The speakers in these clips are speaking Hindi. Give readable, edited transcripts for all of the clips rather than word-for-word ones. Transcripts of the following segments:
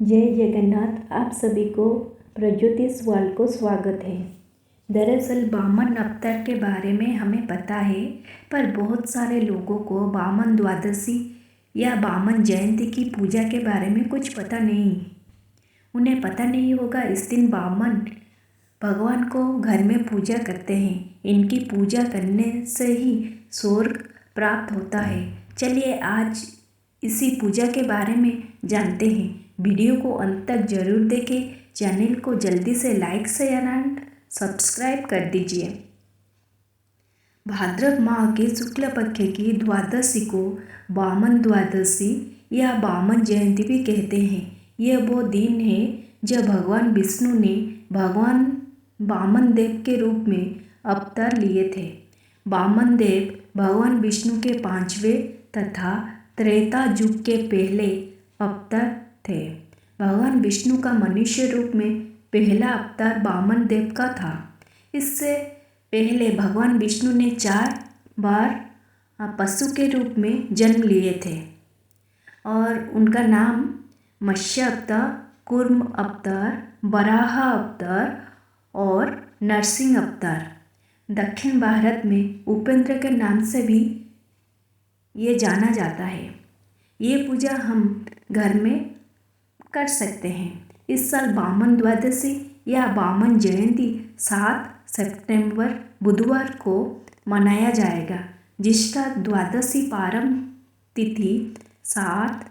जय जगन्नाथ। आप सभी को प्रज्योतिष वर्ल्ड को स्वागत है। दरअसल वामन अवतार के बारे में हमें पता है, पर बहुत सारे लोगों को वामन द्वादशी या वामन जयंती की पूजा के बारे में कुछ पता नहीं। उन्हें पता नहीं होगा इस दिन वामन भगवान को घर में पूजा करते हैं। इनकी पूजा करने से ही स्वर्ग प्राप्त होता है। चलिए आज इसी पूजा के बारे में जानते हैं। वीडियो को अंत तक जरूर देखें। चैनल को जल्दी से लाइक शेयर एंड सब्सक्राइब कर दीजिए। भाद्रव माह के शुक्ल पक्ष की द्वादशी को वामन द्वादशी या वामन जयंती भी कहते हैं। यह वो दिन है जब भगवान विष्णु ने भगवान वामन देव के रूप में अवतार लिए थे। वामन देव भगवान विष्णु के पांचवें तथा त्रेता युग के पहले अवतार थे। भगवान विष्णु का मनुष्य रूप में पहला अवतार वामन देव का था। इससे पहले भगवान विष्णु ने 4 बार पशु के रूप में जन्म लिए थे और उनका नाम मत्स्य अवतार, कूर्म अवतार, वराह अवतार और नरसिंह अवतार। दक्षिण भारत में उपेंद्र के नाम से भी ये जाना जाता है। ये पूजा हम घर में कर सकते हैं। इस साल वामन द्वादशी या वामन जयंती 7 सितंबर बुधवार को मनाया जाएगा, जिसका द्वादशी प्रारंभ तिथि 7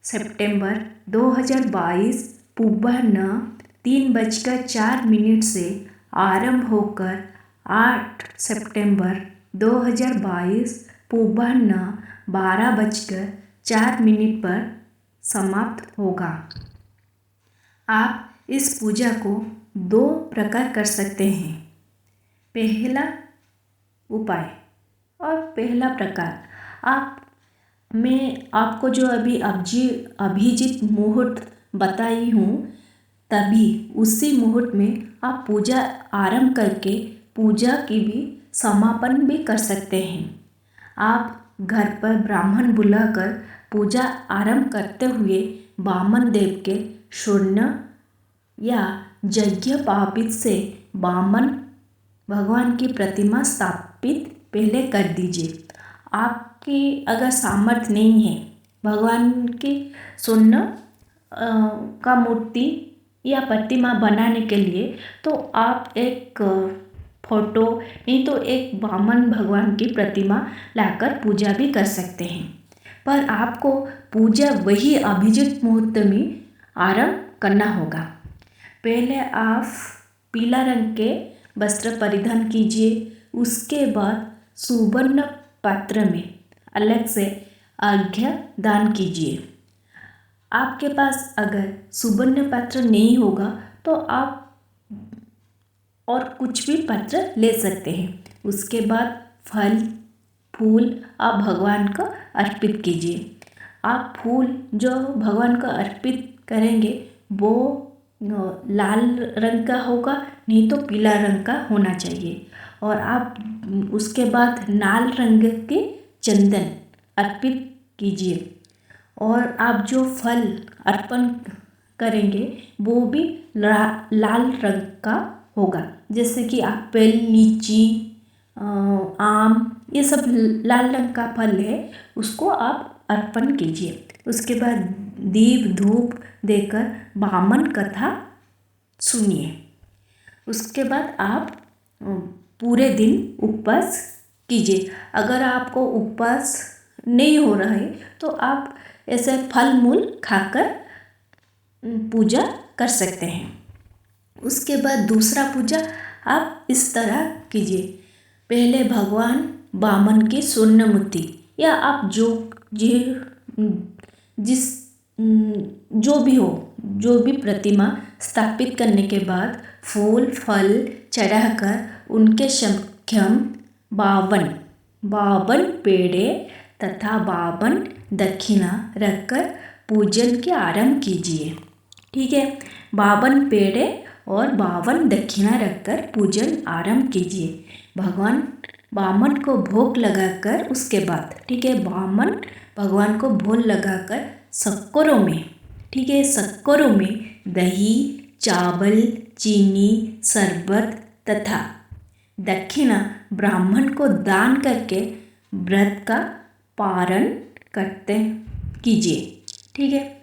सितंबर 2022 पूर्वाह्न 3:04 से आरंभ होकर 8 सितंबर 2022 पूर्वाह्न 12:04 पर समाप्त होगा। आप इस पूजा को 2 प्रकार कर सकते हैं। पहला उपाय और पहला प्रकार मैं आपको जो अभिजित मुहूर्त बताई हूँ, तभी उसी मुहूर्त में आप पूजा आरंभ करके पूजा की भी समापन भी कर सकते हैं। आप घर पर ब्राह्मण बुलाकर पूजा आरंभ करते हुए वामन देव के स्वर्ण या यज्ञ पापित से वामन भगवान की प्रतिमा स्थापित पहले कर दीजिए। आपकी अगर सामर्थ्य नहीं है भगवान की स्वर्ण का मूर्ति या प्रतिमा बनाने के लिए, तो आप एक फोटो नहीं तो एक वामन भगवान की प्रतिमा लाकर पूजा भी कर सकते हैं। पर आपको पूजा वही अभिजित मुहूर्त में आरंभ करना होगा। पहले आप पीला रंग के वस्त्र परिधान कीजिए। उसके बाद सुवर्ण पात्र में अलग से अर्घ्य दान कीजिए। आपके पास अगर सुवर्ण पात्र नहीं होगा तो आप और कुछ भी पात्र ले सकते हैं। उसके बाद फल फूल आप भगवान को अर्पित कीजिए। आप फूल जो भगवान को अर्पित करेंगे वो लाल रंग का होगा, नहीं तो पीला रंग का होना चाहिए। और आप उसके बाद लाल रंग के चंदन अर्पित कीजिए। और आप जो फल अर्पण करेंगे वो भी लाल रंग का होगा, जैसे कि एप्पल, लीची, आम, ये सब लाल रंग का फल है, उसको आप अर्पण कीजिए। उसके बाद दीप धूप देकर वामन कथा सुनिए। उसके बाद आप पूरे दिन उपवास कीजिए। अगर आपको उपवास नहीं हो रहा है तो आप ऐसे फल मूल खाकर पूजा कर सकते हैं। उसके बाद दूसरा पूजा आप इस तरह कीजिए। पहले भगवान वामन की स्वर्ण मूर्ति या आप जो भी प्रतिमा स्थापित करने के बाद फूल फल चढ़ाकर उनके समक्षम 52 पेड़े तथा 52 दक्षिणा रखकर पूजन के आरंभ कीजिए। ठीक है, 52 पेड़े और 52 दक्षिणा रखकर पूजन आरंभ कीजिए। भगवान वामन को भोग लगाकर उसके बाद, ठीक है, वामन भगवान को भोग लगाकर शक्करों में ठीक है। शक्करों में दही, चावल, चीनी, शरबत तथा दक्षिणा ब्राह्मण को दान करके व्रत का पारण करते कीजिए। ठीक है।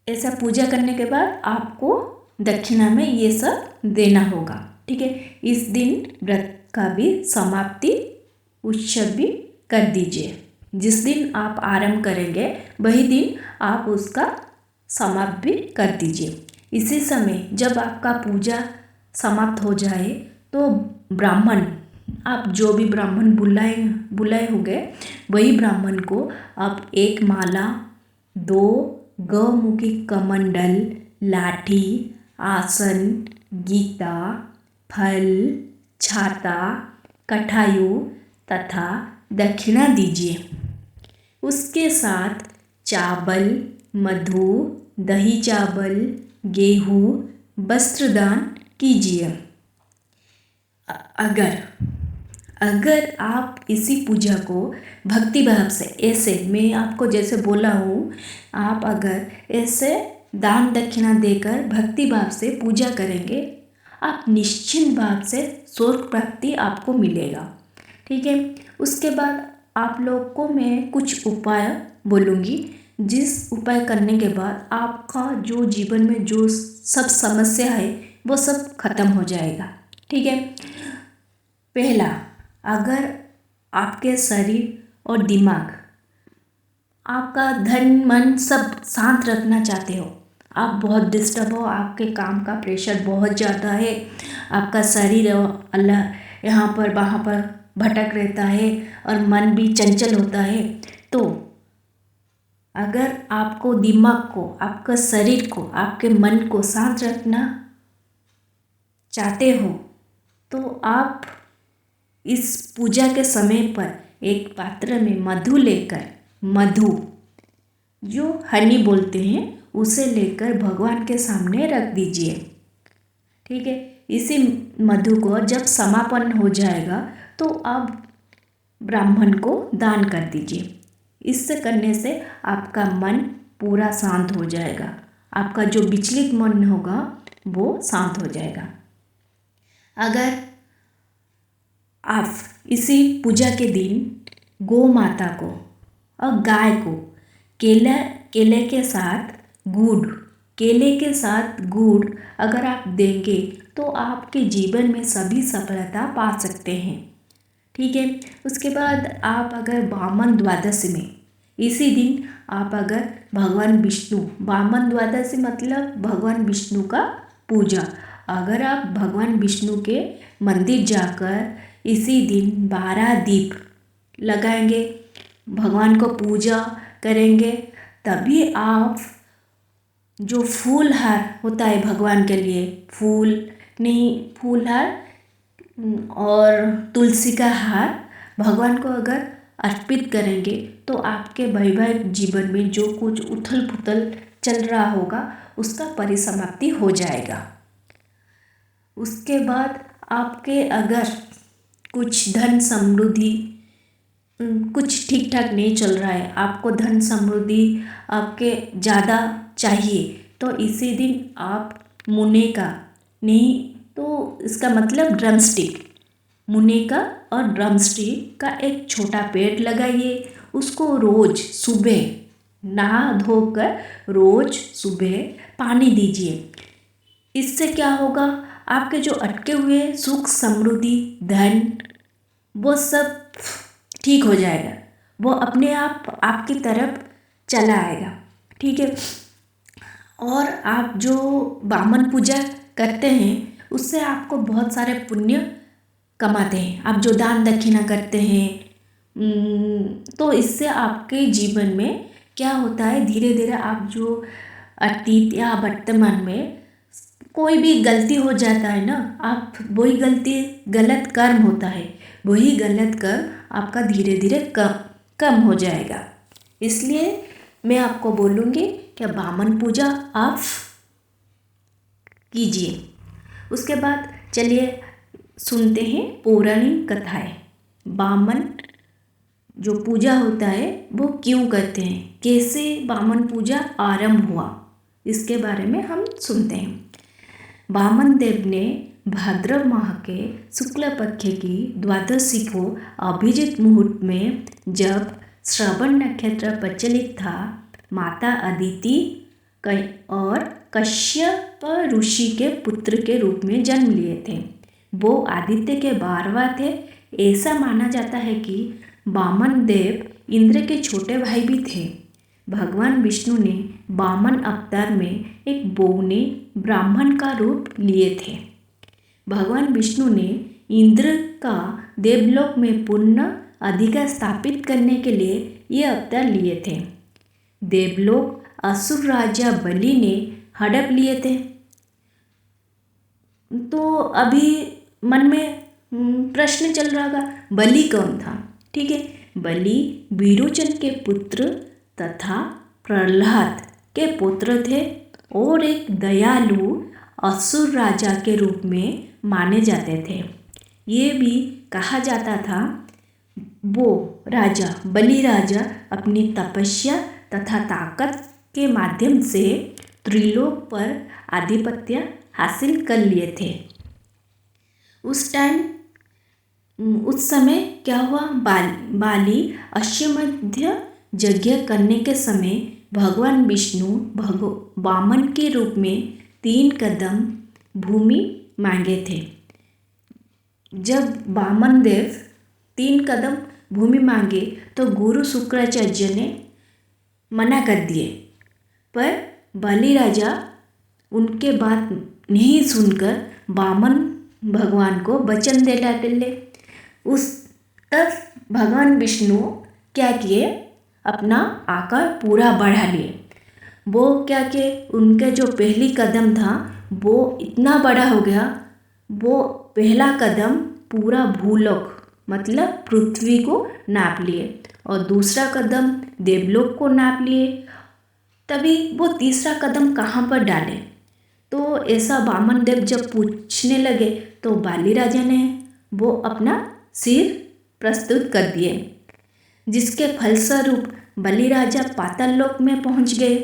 ऐसा पूजा करने के बाद आपको दक्षिणा में ये सब देना होगा। ठीक है। इस दिन व्रत का भी समाप्ति उत्सव भी कर दीजिए। जिस दिन आप आरंभ करेंगे वही दिन आप उसका समाप्त भी कर दीजिए। इसी समय जब आपका पूजा समाप्त हो जाए तो ब्राह्मण, आप जो भी ब्राह्मण बुलाए होंगे वही ब्राह्मण को आप एक माला, 2 गौमुखी कमंडल, लाठी, आसन, गीता, फल, छाता, कठायु तथा दक्षिणा दीजिए। उसके साथ चावल, मधु, दही चावल, गेहूँ, वस्त्रदान कीजिए। अगर आप इसी पूजा को भक्ति भाव से, ऐसे मैं आपको जैसे बोला हूँ, आप अगर ऐसे दान दक्षिणा देकर भक्ति भाव से पूजा करेंगे, आप निश्चिंत भाव से स्वर्ग प्राप्ति आपको मिलेगा। ठीक है। उसके बाद आप लोग को मैं कुछ उपाय बोलूँगी, जिस उपाय करने के बाद आपका जो जीवन में जो सब समस्या है वो सब खत्म हो जाएगा। ठीक है। पहला, अगर आपके शरीर और दिमाग, आपका धन मन सब शांत रखना चाहते हो, आप बहुत डिस्टर्ब हो, आपके काम का प्रेशर बहुत ज़्यादा है, आपका शरीर अल्लाह यहाँ पर वहाँ पर भटक रहता है और मन भी चंचल होता है, तो अगर आपको दिमाग को, आपका शरीर को, आपके मन को शांत रखना चाहते हो तो आप इस पूजा के समय पर एक पात्र में मधु लेकर, मधु जो हनी बोलते हैं उसे लेकर भगवान के सामने रख दीजिए। ठीक है। इसी मधु को जब समापन हो जाएगा तो आप ब्राह्मण को दान कर दीजिए। इससे करने से आपका मन पूरा शांत हो जाएगा, आपका जो विचलित मन होगा वो शांत हो जाएगा। अगर आप इसी पूजा के दिन गौ माता को और गाय को केले के साथ गुड़, केले के साथ गुड़ अगर आप देंगे तो आपके जीवन में सभी सफलता पा सकते हैं। ठीक है। उसके बाद आप अगर वामन द्वादशी में, इसी दिन आप अगर भगवान विष्णु, वामन द्वादशी मतलब भगवान विष्णु का पूजा, अगर आप भगवान विष्णु के मंदिर जाकर इसी दिन 12 दीप लगाएंगे, भगवान को पूजा करेंगे, तभी आप जो फूल हार होता है भगवान के लिए, फूल हार और तुलसी का हार भगवान को अगर अर्पित करेंगे तो आपके वैवाहिक जीवन में जो कुछ उथल पुथल चल रहा होगा उसका परिसमाप्ति हो जाएगा। उसके बाद आपके अगर कुछ धन समृद्धि कुछ ठीक ठाक नहीं चल रहा है, आपको धन समृद्धि आपके ज़्यादा चाहिए, तो इसी दिन आप मुने का, नहीं तो इसका मतलब ड्रमस्टिक, मुने का और ड्रमस्टिक का एक छोटा पेड़ लगाइए। उसको रोज़ सुबह नहा धोकर रोज़ सुबह पानी दीजिए। इससे क्या होगा, आपके जो अटके हुए सुख समृद्धि धन वो सब ठीक हो जाएगा, वो अपने आप आपकी तरफ चला आएगा। ठीक है। और आप जो वामन पूजा करते हैं उससे आपको बहुत सारे पुण्य कमाते हैं। आप जो दान दक्षिणा करते हैं तो इससे आपके जीवन में क्या होता है, धीरे धीरे आप जो अतीत या वर्तमान में कोई भी गलती हो जाता है ना, आप वही गलती, गलत कर्म होता है, वही गलत कर्म आपका धीरे धीरे कम हो जाएगा। इसलिए मैं आपको बोलूँगी कि वामन पूजा आप कीजिए। उसके बाद चलिए सुनते हैं पौराणिक कथाएं। वामन जो पूजा होता है वो क्यों करते हैं, कैसे वामन पूजा आरंभ हुआ, इसके बारे में हम सुनते हैं। वामन देव ने भाद्रव माह के शुक्ल पक्ष की द्वादशी को अभिजित मुहूर्त में, जब श्रवण नक्षत्र प्रचलित था, माता अदिति और कश्यप ऋषि के पुत्र के रूप में जन्म लिए थे। वो आदित्य के 12वां थे। ऐसा माना जाता है कि वामन देव इंद्र के छोटे भाई भी थे। भगवान विष्णु ने वामन अवतार में एक बौने ब्राह्मण का रूप लिए थे। भगवान विष्णु ने इंद्र का देवलोक में पूर्ण अधिकार स्थापित करने के लिए ये अवतार लिए थे। देवलोक असुर राजा बलि ने हड़प लिए थे। तो अभी मन में प्रश्न चल रहा होगा, बलि कौन था? ठीक है, बलि विरोचन के पुत्र तथा प्रहलाद के पुत्र थे और एक दयालु असुर राजा के रूप में माने जाते थे। ये भी कहा जाता था वो राजा, बलि राजा, अपनी तपस्या तथा ताकत के माध्यम से त्रिलोक पर आधिपत्य हासिल कर लिए थे। उस समय क्या हुआ? बाली अश्वमेध यज्ञ करने के समय भगवान विष्णु वामन के रूप में 3 कदम भूमि मांगे थे। जब वामन देव 3 कदम भूमि मांगे तो गुरु शुक्राचार्य ने मना कर दिए, पर बलि राजा उनके बात नहीं सुनकर वामन भगवान को वचन दिलाते ले। तब भगवान विष्णु क्या किए? अपना आकार पूरा बढ़ा लिए। वो क्या किए? उनके जो पहली कदम था वो इतना बड़ा हो गया, वो पहला कदम पूरा भूलोक मतलब पृथ्वी को नाप लिए और दूसरा कदम देवलोक को नाप लिए। तभी वो तीसरा कदम कहाँ पर डाले? तो ऐसा वामन देव जब पूछने लगे तो बाली राजा ने वो अपना सिर प्रस्तुत कर दिए, जिसके फलस्वरूप बलि राजा पाताल लोक में पहुंच गए।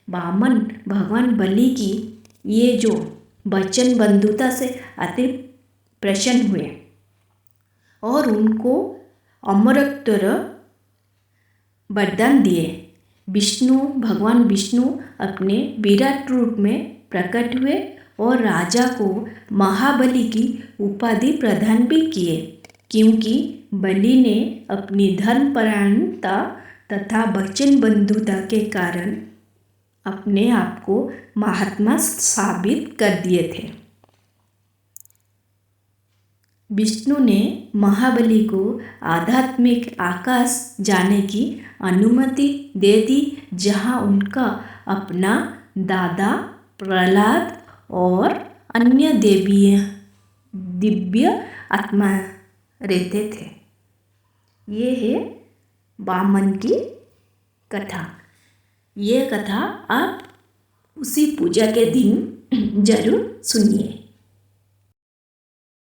वामन भगवान बलि की ये जो वचन बंधुता से अति प्रसन्न हुए और उनको अमरोत्तर वरदान दिए। भगवान विष्णु अपने विराट रूप में प्रकट हुए और राजा को महाबली की उपाधि प्रदान भी किए, क्योंकि बलि ने अपनी धर्मपरायणता तथा वचन बंधुता के कारण अपने आप को महात्मा साबित कर दिए थे। विष्णु ने महाबली को आध्यात्मिक आकाश जाने की अनुमति दे दी, जहाँ उनका अपना दादा प्रहलाद और अन्य दिव्य आत्मा रहते थे। ये है वामन की कथा। ये कथा आप उसी पूजा के दिन जरूर सुनिए।